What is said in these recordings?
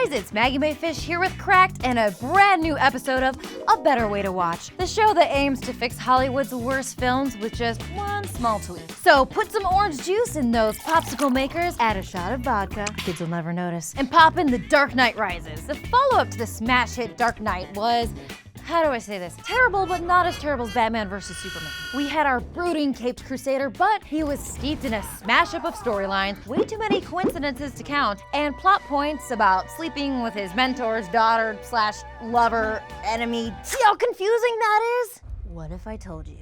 guys, it's Maggie Mayfish here with Cracked and a brand new episode of A Better Way to Watch, the show that aims to fix Hollywood's worst films with just one small tweak. So put some orange juice in those popsicle makers, add a shot of vodka, kids will never notice, and pop in The Dark Knight Rises. The follow-up to the smash hit Dark Knight was, how do I say this? Terrible, but not as terrible as Batman vs. Superman. We had our brooding caped crusader, but he was steeped in a smash-up of storylines, way too many coincidences to count, and plot points about sleeping with his mentor's daughter / lover, enemy. See how confusing that is? What if I told you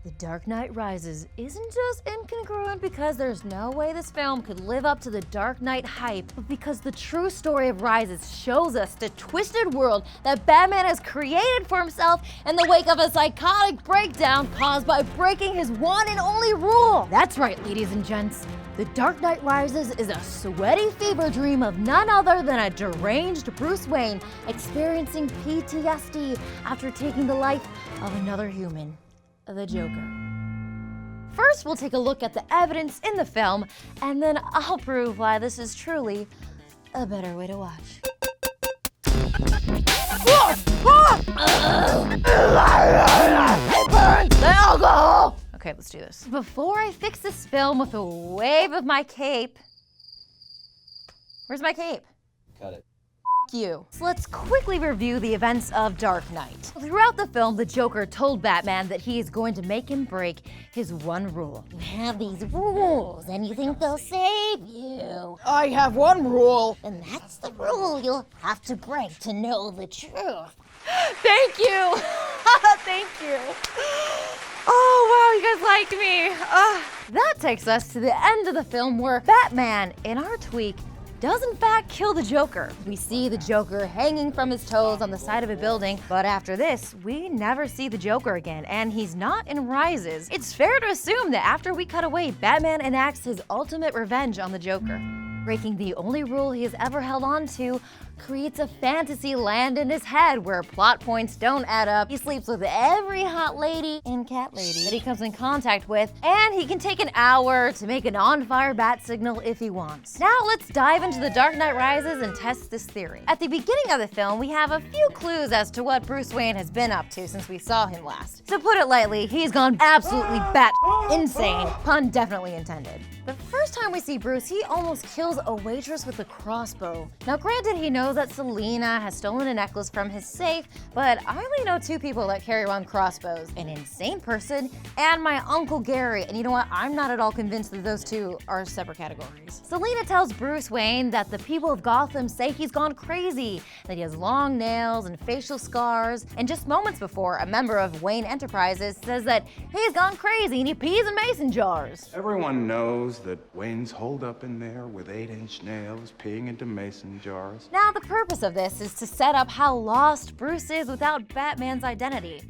The Dark Knight Rises isn't just incongruent because there's no way this film could live up to the Dark Knight hype, but because the true story of Rises shows us the twisted world that Batman has created for himself in the wake of a psychotic breakdown caused by breaking his one and only rule. That's right, ladies and gents. The Dark Knight Rises is a sweaty fever dream of none other than a deranged Bruce Wayne experiencing PTSD after taking the life of another human. The Joker. First, we'll take a look at the evidence in the film, and then I'll prove why this is truly a better way to watch. It burns! The alcohol! Okay, let's do this. Before I fix this film with a wave of my cape... Where's my cape? Cut it. You. So let's quickly review the events of Dark Knight. Throughout the film, the Joker told Batman that he is going to make him break his one rule. You have these rules, and you think they'll save you. I have one rule. And that's the rule you'll have to break to know the truth. Thank you. Thank you. Oh, wow, you guys liked me. That takes us to the end of the film where Batman, in our tweak, does in fact kill the Joker. We see the Joker hanging from his toes on the side of a building, but after this, we never see the Joker again, and he's not in Rises. It's fair to assume that after we cut away, Batman enacts his ultimate revenge on the Joker. Breaking the only rule he has ever held on to creates a fantasy land in his head where plot points don't add up. He sleeps with every hot lady and cat lady that he comes in contact with, and he can take an hour to make an on-fire bat signal if he wants. Now let's dive into The Dark Knight Rises and test this theory. At the beginning of the film, we have a few clues as to what Bruce Wayne has been up to since we saw him last. To put it lightly, he's gone absolutely bat insane, pun definitely intended. The first time we see Bruce, he almost kills a waitress with a crossbow. Now granted, he knows that Selena has stolen a necklace from his safe, but I only know two people that carry around crossbows, an insane person and my Uncle Gary, and you know what, I'm not at all convinced that those two are separate categories. Selena tells Bruce Wayne that the people of Gotham say he's gone crazy, that he has long nails and facial scars, and just moments before, a member of Wayne Enterprises says that he's gone crazy and he pees in mason jars. Everyone knows that Wayne's holed up in there with 8-inch nails, peeing into mason jars. Now, the purpose of this is to set up how lost Bruce is without Batman's identity.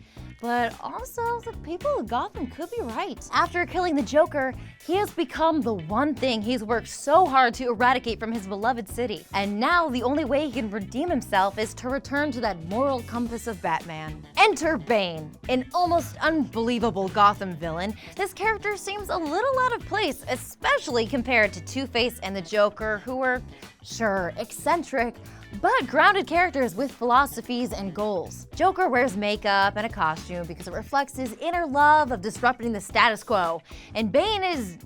But also, the people of Gotham could be right. After killing the Joker, he has become the one thing he's worked so hard to eradicate from his beloved city. And now the only way he can redeem himself is to return to that moral compass of Batman. Enter Bane, an almost unbelievable Gotham villain. This character seems a little out of place, especially compared to Two-Face and the Joker, who were, sure, eccentric, but grounded characters with philosophies and goals. Joker wears makeup and a costume because it reflects his inner love of disrupting the status quo, and Bane is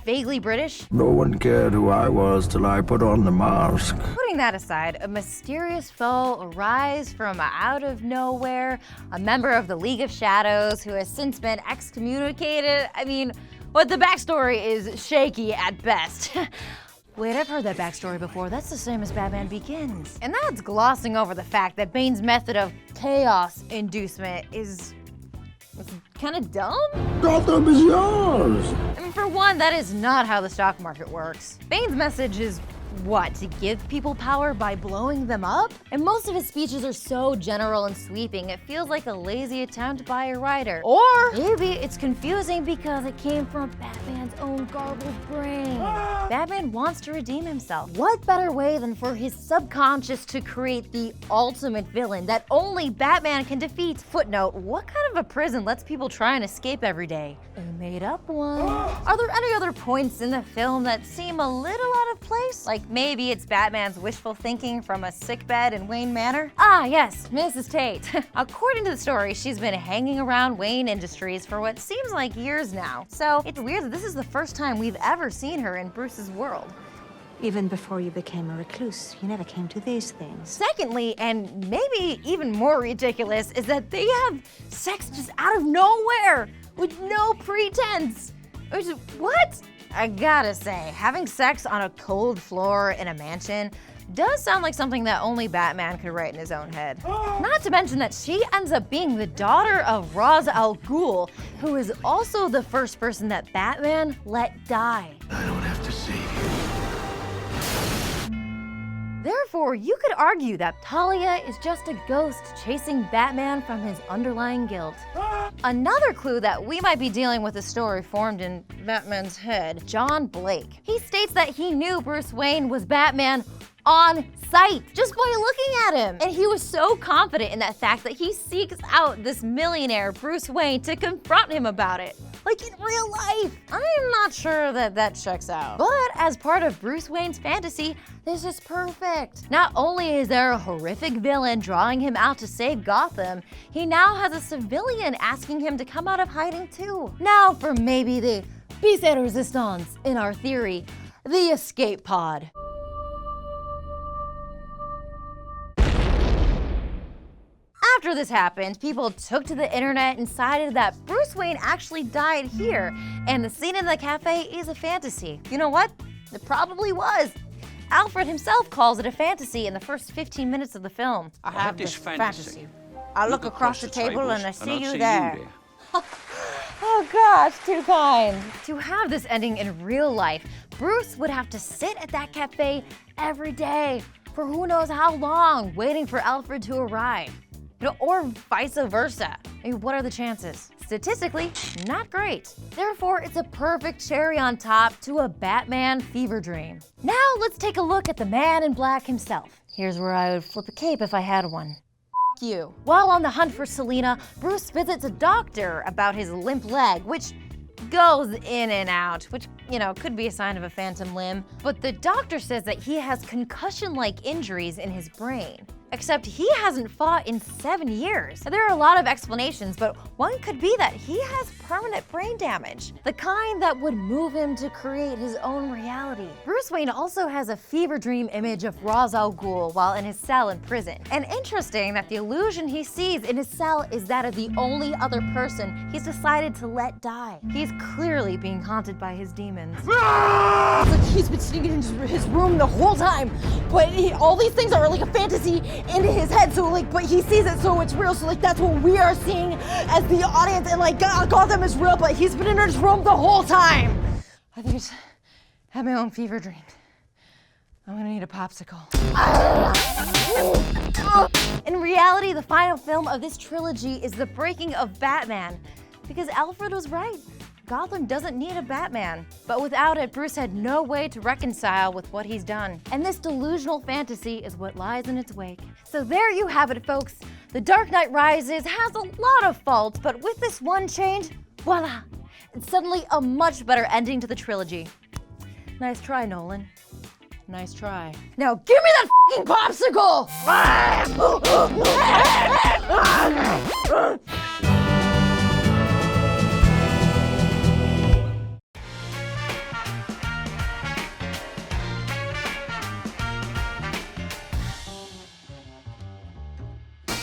vaguely British. No one cared who I was till I put on the mask. Putting that aside, a mysterious foe arrives from out of nowhere, a member of the League of Shadows who has since been excommunicated. I mean, what the backstory is shaky at best. Wait, I've heard that backstory before. That's the same as Batman Begins. And that's glossing over the fact that Bane's method of chaos inducement is kind of dumb. Gotham is yours. I mean, for one, that is not how the stock market works. Bane's message is what, to give people power by blowing them up? And most of his speeches are so general and sweeping, it feels like a lazy attempt by a writer. Or maybe it's confusing because it came from Batman's own garbled brain. Batman wants to redeem himself. What better way than for his subconscious to create the ultimate villain that only Batman can defeat? Footnote, what kind of a prison lets people try and escape every day? A made up one. Are there any other points in the film that seem a little out of place? place? Like maybe it's Batman's wishful thinking from a sickbed in Wayne Manor? Ah, yes, Mrs. Tate. According to the story, she's been hanging around Wayne Industries for what seems like years now. So it's weird that this is the first time we've ever seen her in Bruce's world. Even before you became a recluse, you never came to these things. Secondly, and maybe even more ridiculous, is that they have sex just out of nowhere with no pretense. What? I gotta say, having sex on a cold floor in a mansion does sound like something that only Batman could write in his own head. Not to mention that she ends up being the daughter of Ra's al Ghul, who is also the first person that Batman let die. I don't have to save you. Therefore, you could argue that Talia is just a ghost chasing Batman from his underlying guilt. Another clue that we might be dealing with a story formed in Batman's head, John Blake. He states that he knew Bruce Wayne was Batman on sight, just by looking at him. And he was so confident in that fact that he seeks out this millionaire, Bruce Wayne, to confront him about it. Like in real life. I am not sure that that checks out. But as part of Bruce Wayne's fantasy, this is perfect. Not only is there a horrific villain drawing him out to save Gotham, he now has a civilian asking him to come out of hiding too. Now for maybe the piece de resistance in our theory, the escape pod. After this happened, people took to the internet and cited that Bruce Wayne actually died here, and the scene in the cafe is a fantasy. You know what? It probably was. Alfred himself calls it a fantasy in the first 15 minutes of the film. I have this fantasy. I look across the table and I see you there. Oh gosh, too kind. To have this ending in real life, Bruce would have to sit at that cafe every day for who knows how long, waiting for Alfred to arrive. Or vice versa. I mean, what are the chances? Statistically, not great. Therefore, it's a perfect cherry on top to a Batman fever dream. Now let's take a look at the man in black himself. Here's where I would flip a cape if I had one. You. While on the hunt for Selina, Bruce visits a doctor about his limp leg, which goes in and out, which, could be a sign of a phantom limb. But the doctor says that he has concussion-like injuries in his brain. Except he hasn't fought in 7 years. There are a lot of explanations, but one could be that he has permanent brain damage, the kind that would move him to create his own reality. Bruce Wayne also has a fever dream image of Ra's al Ghul while in his cell in prison. And interesting that the illusion he sees in his cell is that of the only other person he's decided to let die. He's clearly being haunted by his demons. It's like he's been sitting in his room the whole time, but all these things are like a fantasy into his head, so but he sees it, so it's real, so that's what we are seeing as the audience, and Gotham is real, but he's been in his room the whole time. I think I just had my own fever dream. I'm gonna need a popsicle. In reality, the final film of this trilogy is the breaking of Batman, because Alfred was right. Gotham doesn't need a Batman. But without it, Bruce had no way to reconcile with what he's done. And this delusional fantasy is what lies in its wake. So there you have it, folks. The Dark Knight Rises has a lot of faults, but with this one change, voila! It's suddenly a much better ending to the trilogy. Nice try, Nolan. Nice try. Now give me that f***ing popsicle!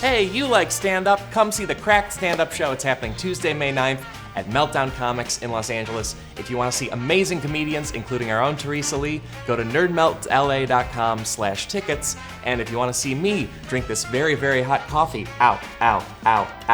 Hey, you like stand-up? Come see the Cracked Stand-Up Show. It's happening Tuesday, May 9th at Meltdown Comics in Los Angeles. If you want to see amazing comedians, including our own Teresa Lee, go to nerdmeltla.com/tickets. And if you want to see me drink this very, very hot coffee, ow, ow, ow, ow.